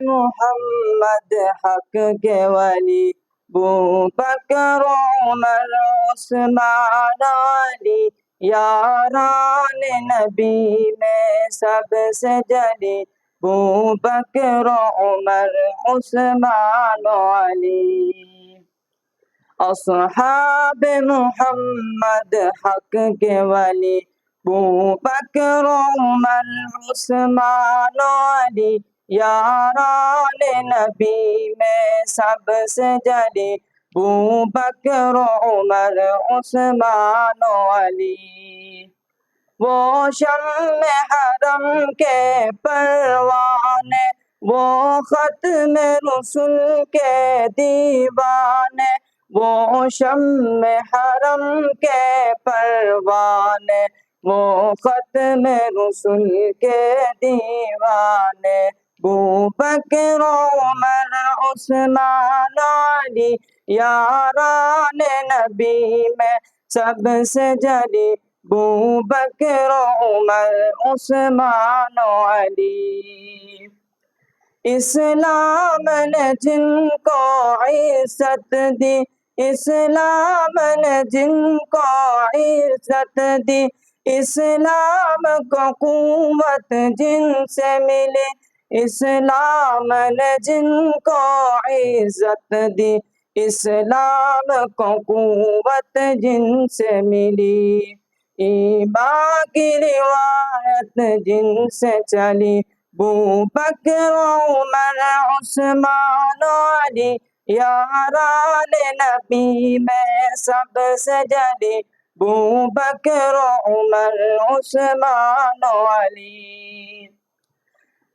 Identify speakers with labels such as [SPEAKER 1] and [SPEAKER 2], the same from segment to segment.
[SPEAKER 1] محمد حق کے ولی، بوبکر عمر عثمان علی، یاران نبی میں سب سے جلی، بوبکر عمر عثمان علی۔ اصحاب محمد حق کے ولی، بوبکر عمر عثمان علی، یاران نبی میں سب سے جلی، بوبکر عمر عثمان علی۔ وہ شمع حرم کے پروانے، وہ ختم رسل کے دیوانے، وہ شمع حرم کے پروانے، وہ ختم رسل کے دیوانے، بوبکر عمر عثمان علی، یاران نبی میں سب سے جلی، بوبکر عمر عثمان علی۔ اسلام نے جن کو عزت دی، اسلام نے جن کو عزت دی، اسلام کو قوت جن سے ملی، اسلام نے جن کو عزت دی، اسلام کو قوت جن سے ملی، ایمان کی روایت جن سے چلی، بوبکر عمر عثمان علی، یاران نبی میں سب سے جلی، بوبکر عمر عثمان علی۔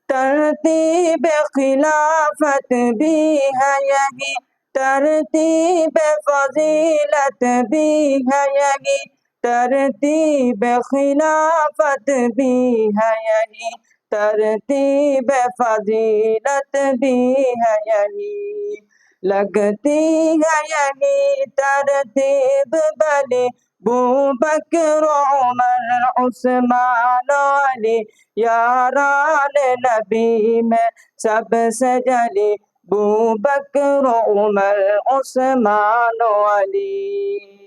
[SPEAKER 1] ترتیب خلافت بھی ہے یہی، ترتیب فضیلت بھی ہے یہی، ترتیب خلافت بھی ہے یہی، ترتیب فضیلت بھی ہے یہی، لگتی ہے یہی ترتیب بلی، بوبکر عمر عثمان علی، یاران نبی میں سب سے جلی، بوبکر عمر عثمان علی۔